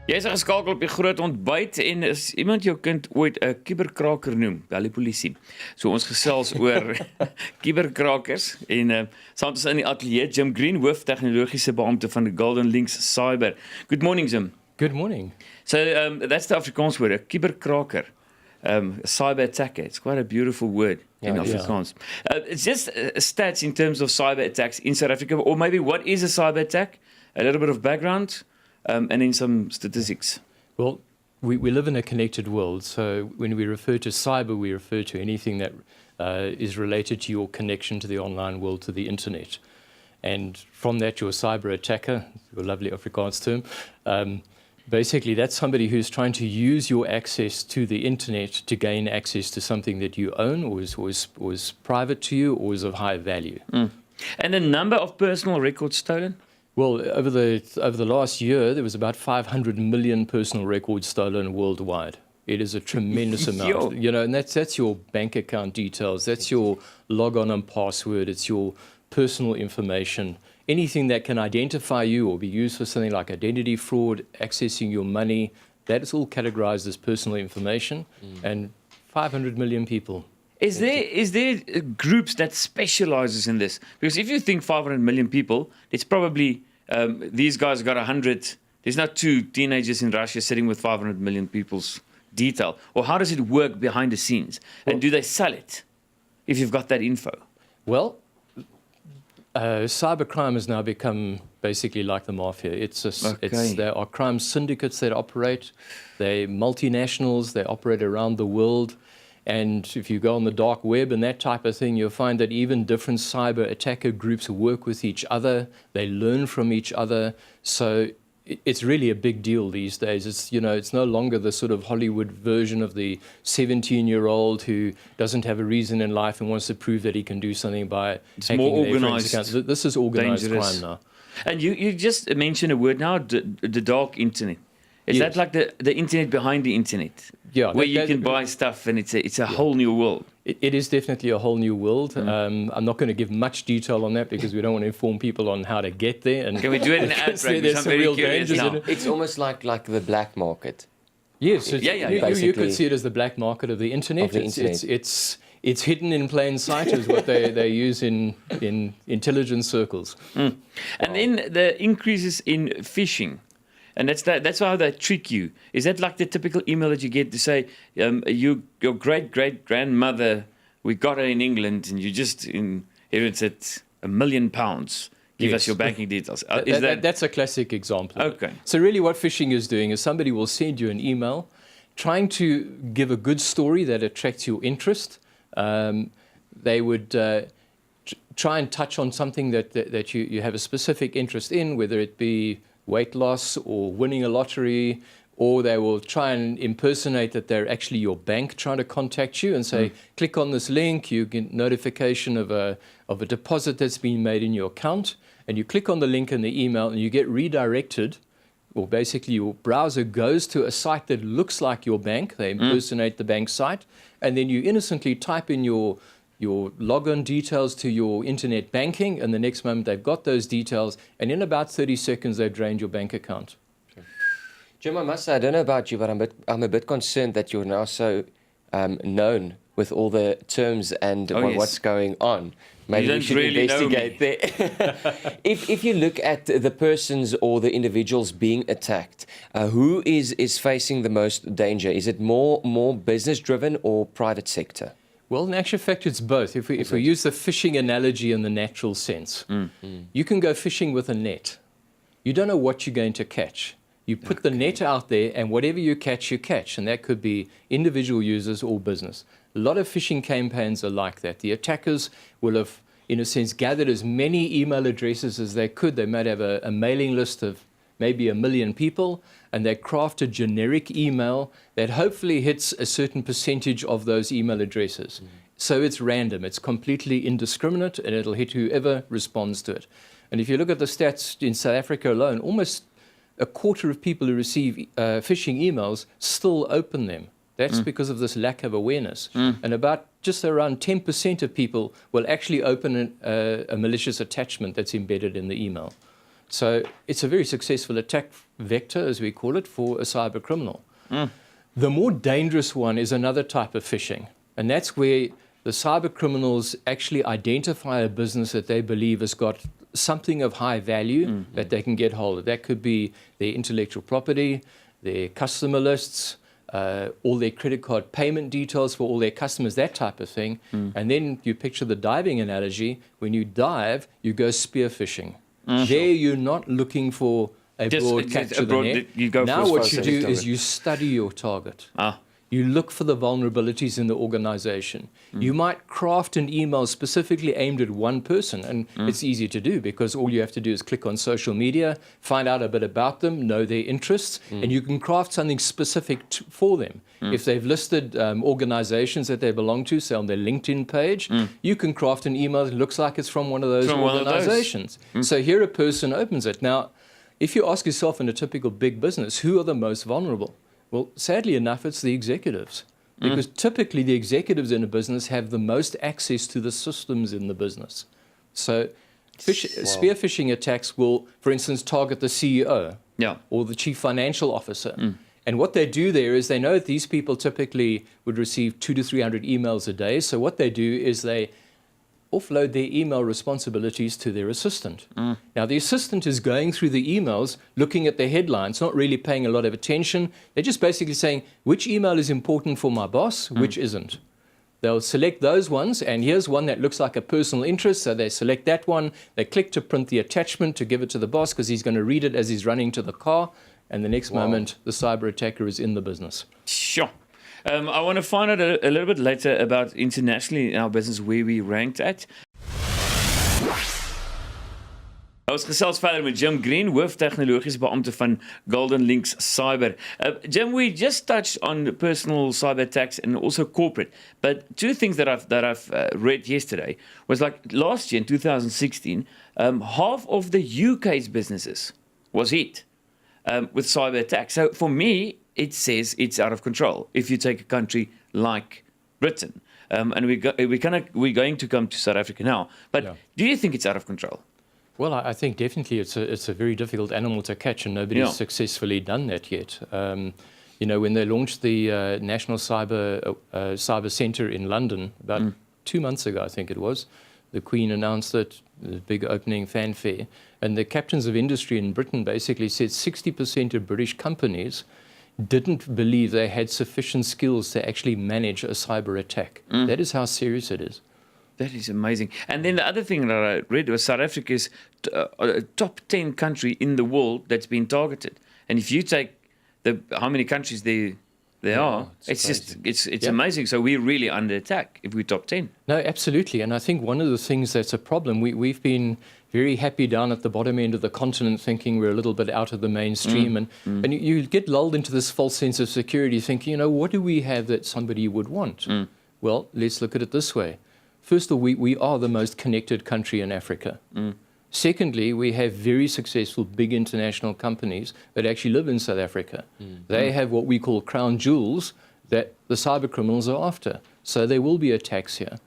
Jy is geskakel op die groot ontbyt en is iemand jou kind ooit 'n kuberkraker noem? Bel die polisie. So ons gesels oor kuberkrakers en saam met ons in die ateljee Jim Green, hoof tegnologiese beampte van die Golden Links Cyber. Good morning, Jim. Good morning. So that's the Afrikaans word, a kuberkraker. A cyber attacker. It's quite a beautiful word in Afrikaans. It's just stats in terms of cyber attacks in South Africa, or maybe what is a cyber attack? A little bit of background. And then some statistics. Well, we live in a connected world, so when we refer to cyber, we refer to anything that is related to your connection to the online world, to the internet. And from that, your cyber attacker, your lovely Afrikaans term, basically that's somebody who's trying to use your access to the internet to gain access to something that you own or is private to you or is of high value. And the number of personal records stolen? Well, over the last year, there was about 500 million personal records stolen worldwide. It is a tremendous amount, you know, and that's your bank account details, that's your log-on and password, it's your personal information, anything that can identify you or be used for something like identity fraud, accessing your money, that is all categorized as personal information, and 500 million people. Is there groups that specializes in this? Because if you think 500 million people, it's probably these guys got 100. There's not two teenagers in Russia sitting with 500 million people's detail. Or how does it work behind the scenes? And do they sell it if you've got that info? Well, cybercrime has now become basically like the mafia. There are crime syndicates that operate. They're multinationals. They operate around the world. And if you go on the dark web and that type of thing, you'll find that even different cyber attacker groups work with each other. They learn from each other. So it's really a big deal these days. It's no longer the sort of Hollywood version of the 17-year-old who doesn't have a reason in life and wants to prove that he can do something by hacking more organized. This is organized crime now. And you just mentioned a word now, the dark internet. Is that like the internet behind the internet? Yeah. Where you can buy stuff and it's a whole new world. It is definitely a whole new world. I'm not going to give much detail on that because we don't want to inform people on how to get there. And can we do it in an ad break? There's some real dangers in it. It's almost like the black market. Yes, you could see it as the black market of the internet. It's hidden in plain sight is what they use in intelligence circles. And then the increases in phishing. And that's how they trick you. Is that like the typical email that you get to say, your great-great-grandmother, we got her in England, and you just inherited £1 million. Give us your banking details. That's a classic example. Okay. So really what phishing is doing is somebody will send you an email trying to give a good story that attracts your interest. They would try and touch on something that you have a specific interest in, whether it be weight loss or winning a lottery, or they will try and impersonate that they're actually your bank trying to contact you and say, click on this link, you get notification of a deposit that's been made in your account, and you click on the link in the email and you get redirected, or basically your browser goes to a site that looks like your bank, they impersonate the bank site, and then you innocently type in your login details to your internet banking, and the next moment they've got those details, and in about 30 seconds they've drained your bank account. Jim, I must say, I don't know about you, but I'm a bit concerned that you're now so known with all the terms and what's going on. Maybe you should really investigate there. If you look at the persons or the individuals being attacked, who is facing the most danger? Is it more business-driven or private sector? Well, in actual fact, it's both. If we use the fishing analogy in the natural sense, you can go fishing with a net. You don't know what you're going to catch. You put the net out there, and whatever you catch, and that could be individual users or business. A lot of phishing campaigns are like that. The attackers will have, in a sense, gathered as many email addresses as they could. They might have a mailing list of maybe 1 million people, and they craft a generic email that hopefully hits a certain percentage of those email addresses. So it's random, it's completely indiscriminate, and it'll hit whoever responds to it. And if you look at the stats in South Africa alone, almost a quarter of people who receive phishing emails still open them. That's because of this lack of awareness. And about just around 10% of people will actually open a malicious attachment that's embedded in the email. So it's a very successful attack vector, as we call it, for a cyber criminal. The more dangerous one is another type of phishing, and that's where the cyber criminals actually identify a business that they believe has got something of high value that they can get hold of. That could be their intellectual property, their customer lists, all their credit card payment details for all their customers, that type of thing. And then you picture the diving analogy. When you dive, you go spear fishing. There you're not looking for a broad catch of the net. Now what you do is you study your target. You look for the vulnerabilities in the organization. You might craft an email specifically aimed at one person, and it's easy to do because all you have to do is click on social media, find out a bit about them, know their interests, and you can craft something specific for them. If they've listed organizations that they belong to, say on their LinkedIn page, you can craft an email that looks like it's from one of those organizations. So here a person opens it. Now, if you ask yourself in a typical big business, who are the most vulnerable? Well, sadly enough, it's the executives. Because typically the executives in a business have the most access to the systems in the business. So spear phishing attacks will, for instance, target the CEO or the chief financial officer. And what they do there is they know that these people typically would receive 200 to 300 emails a day. So what they do is they offload their email responsibilities to their assistant. Now, the assistant is going through the emails, looking at the headlines, not really paying a lot of attention. They're just basically saying, which email is important for my boss, which isn't. They'll select those ones, and here's one that looks like a personal interest, so they select that one. They click to print the attachment to give it to the boss because he's going to read it as he's running to the car, and the next moment, the cyber attacker is in the business. Sure. I want to find out a little bit later about internationally in our business where we ranked at. Ons gesels verder met Jim Green, hooftegnologiese beampte van Golden Links Cyber. Jim, we just touched on personal cyber attacks and also corporate, but two things that I've read yesterday was like last year in 2016, half of the UK's businesses was hit with cyber attacks. So for me, it says it's out of control. If you take a country like Britain, and we're going to come to South Africa now, but do you think it's out of control? Well, I think definitely it's a very difficult animal to catch, and nobody's successfully done that yet. When they launched the National Cyber Centre in London about 2 months ago, I think it was, the Queen announced it, the big opening fanfare, and the captains of industry in Britain basically said 60% of British companies didn't believe they had sufficient skills to actually manage a cyber attack. That is how serious it is. That is amazing. And then the other thing that I read was South Africa is a top 10 country in the world that's been targeted. And if you take how many countries there are, it's amazing. So we're really under attack if we're top 10. No, absolutely. And I think one of the things that's a problem, we've been very happy down at the bottom end of the continent thinking we're a little bit out of the mainstream. And you get lulled into this false sense of security thinking, what do we have that somebody would want? Well, let's look at it this way. First of all, we are the most connected country in Africa. Secondly, we have very successful big international companies that actually live in South Africa. They have what we call crown jewels that the cyber criminals are after. So there will be attacks here.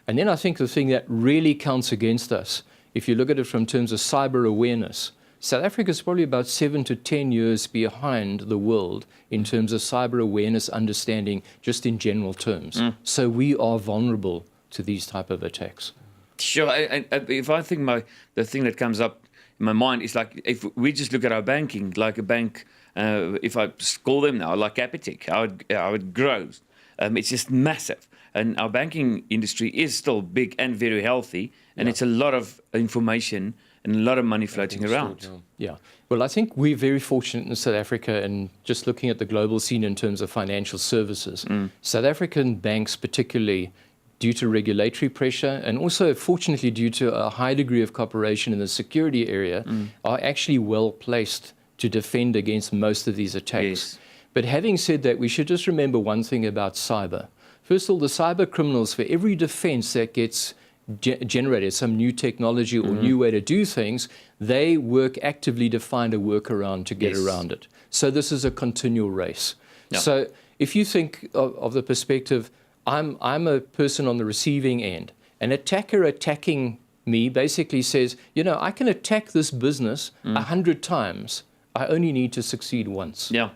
And then I think the thing that really counts against us, if you look at it from terms of cyber awareness, South Africa is probably about 7 to 10 years behind the world in terms of cyber awareness understanding, just in general terms. So we are vulnerable to these type of attacks. Sure. If I think the thing that comes up in my mind is like if we just look at our banking, like a bank, if I call them now, like Capitec, how it grows, it's just massive. And our banking industry is still big and very healthy, and it's a lot of information and a lot of money floating around. Yeah. Well, I think we're very fortunate in South Africa, and just looking at the global scene in terms of financial services, South African banks particularly, due to regulatory pressure and also, fortunately, due to a high degree of cooperation in the security area, are actually well placed to defend against most of these attacks. Yes. But having said that, we should just remember one thing about cyber. First of all, the cyber criminals, for every defense that gets generated, some new technology or new way to do things, they work actively to find a workaround to get around it. So this is a continual race. Yeah. So if you think of the perspective, I'm a person on the receiving end. An attacker attacking me basically says, I can attack this business 100 times. I only need to succeed once. Yeah.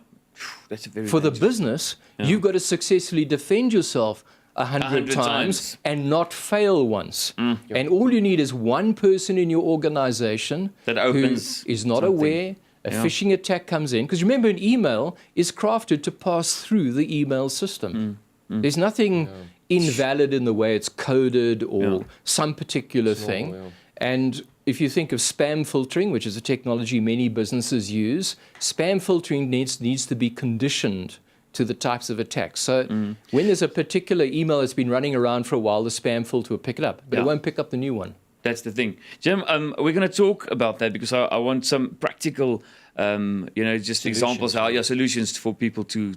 That's a very For the business, you've got to successfully defend yourself 100 times and not fail once. And all you need is one person in your organization that opens who is not something. aware. A phishing attack comes in. Because remember, an email is crafted to pass through the email system. There's nothing invalid in the way it's coded or some particular thing. And if you think of spam filtering, which is a technology many businesses use, spam filtering needs to be conditioned to the types of attacks. So when there's a particular email that's been running around for a while, the spam filter will pick it up, but it won't pick up the new one. That's the thing. Jim, we're going to talk about that because I want some practical, just examples, solutions for people to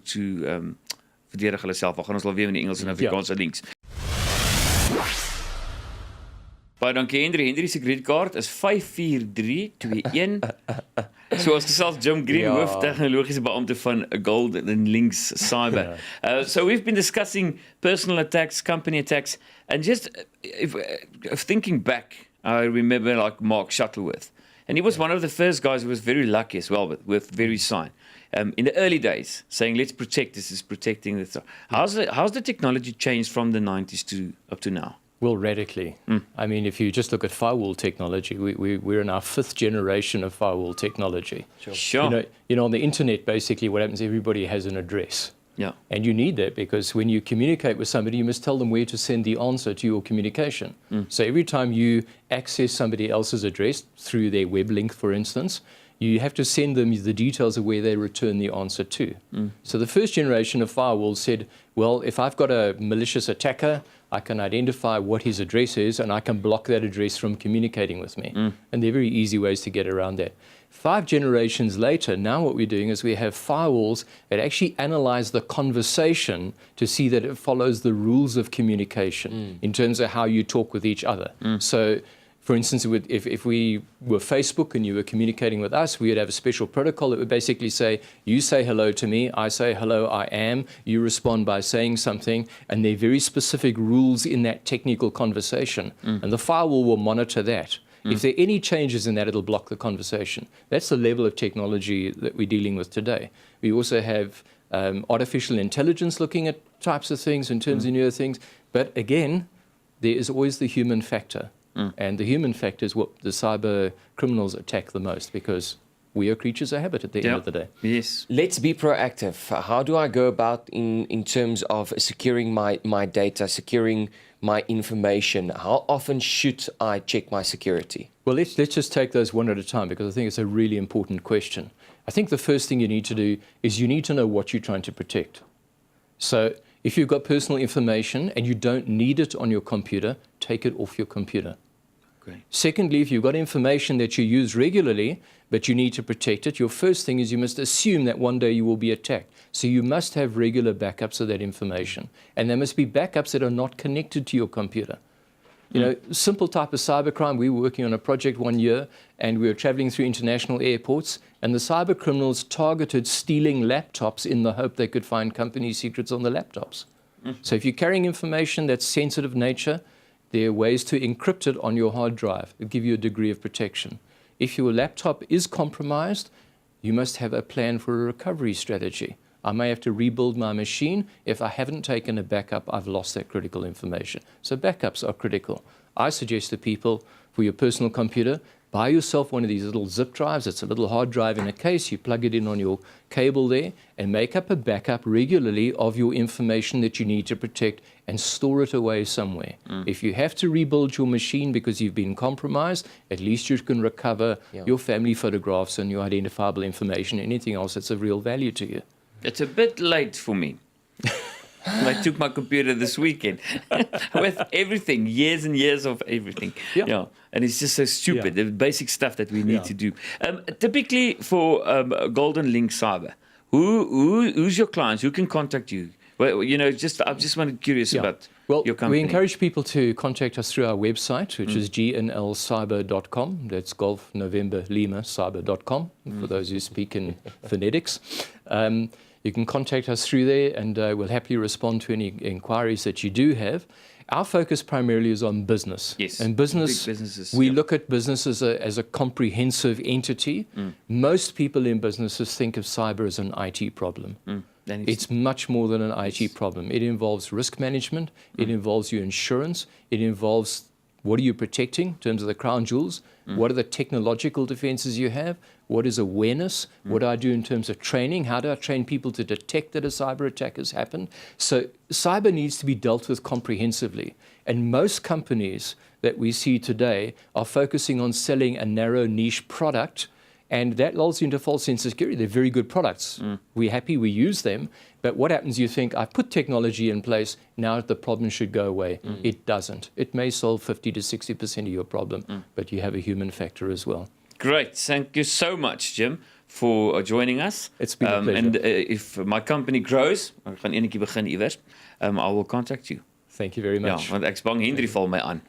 verdedig hulle self. Al gaan ons al weer in die Engels en Afrikaanse links. Baie dankie Henry. Henry se kredietkaart is 54321. So as gesels Jim Green, hooftegnologiese beampte van Golden Links Cyber. So we've been discussing personal attacks, company attacks, and just if thinking back, I remember like Mark Shuttleworth, and he was one of the first guys who was very lucky as well with VeriSign. In the early days, saying let's protect this is protecting this. How's the technology changed from the 90s to up to now? Well, radically. I mean, if you just look at firewall technology, we're in our 5th generation of firewall technology. Sure. On the internet, basically, what happens? Everybody has an address. Yeah. And you need that because when you communicate with somebody, you must tell them where to send the answer to your communication. So every time you access somebody else's address through their web link, for instance, you have to send them the details of where they return the answer to. So the first generation of firewalls said, well, if I've got a malicious attacker, I can identify what his address is and I can block that address from communicating with me. And there are very easy ways to get around that. 5 generations later, now what we're doing is we have firewalls that actually analyze the conversation to see that it follows the rules of communication in terms of how you talk with each other. So, for instance, if we were Facebook and you were communicating with us, we would have a special protocol that would basically say, you say hello to me, I say hello, I am, you respond by saying something, and there are very specific rules in that technical conversation. And the firewall will monitor that. If there are any changes in that, it'll block the conversation. That's the level of technology that we're dealing with today. We also have artificial intelligence looking at types of things in terms of newer things. But again, there is always the human factor. And the human factor is what the cyber criminals attack the most because we are creatures of habit at the end of the day. Yes. Let's be proactive. How do I go about in terms of securing my data, securing my information? How often should I check my security? Well, let's just take those one at a time because I think it's a really important question. I think the first thing you need to do is you need to know what you're trying to protect. So if you've got personal information and you don't need it on your computer, take it off your computer. Great. Secondly, if you've got information that you use regularly, but you need to protect it, your first thing is you must assume that one day you will be attacked. So you must have regular backups of that information. And there must be backups that are not connected to your computer. Simple type of cybercrime. We were working on a project one year, and we were traveling through international airports, and the cyber criminals targeted stealing laptops in the hope they could find company secrets on the laptops. So if you're carrying information that's sensitive nature, there are ways to encrypt it on your hard drive. It'll give you a degree of protection. If your laptop is compromised, you must have a plan for a recovery strategy. I may have to rebuild my machine. If I haven't taken a backup, I've lost that critical information. So backups are critical. I suggest to people, for your personal computer, buy yourself one of these little zip drives. It's a little hard drive in a case. You plug it in on your cable there and make up a backup regularly of your information that you need to protect and store it away somewhere. If you have to rebuild your machine because you've been compromised, at least you can recover your family photographs and your identifiable information, anything else that's of real value to you. It's a bit late for me. I took my computer this weekend with everything, years and years of everything. Yeah. And it's just so stupid, the basic stuff that we need to do. Typically for Golden Link Cyber, who's your clients? Who can contact you? Well, I'm just curious about your company. We encourage people to contact us through our website, which is gnlcyber.com. That's Golf November Lima cyber.com, for those who speak in phonetics. You can contact us through there, and we'll happily respond to any inquiries that you do have. Our focus primarily is on business. Yes, And business, big businesses, we yep. look at business as a comprehensive entity. Most people in businesses think of cyber as an IT problem. It's much more than an IT problem. It involves risk management. It involves your insurance. It involves what are you protecting in terms of the crown jewels? What are the technological defenses you have? What is awareness? What do I do in terms of training? How do I train people to detect that a cyber attack has happened? So cyber needs to be dealt with comprehensively. And most companies that we see today are focusing on selling a narrow niche product, and that lulls you into false sense of security. They're very good products. We're happy we use them. But what happens, you think, I put technology in place, now the problem should go away. It doesn't. It may solve 50 to 60% of your problem, but you have a human factor as well. Great. Thank you so much, Jim, for joining us. It's been a pleasure. And if my company grows, I will contact you. Thank you very much. Ja, want ek's bang Henry val my aan.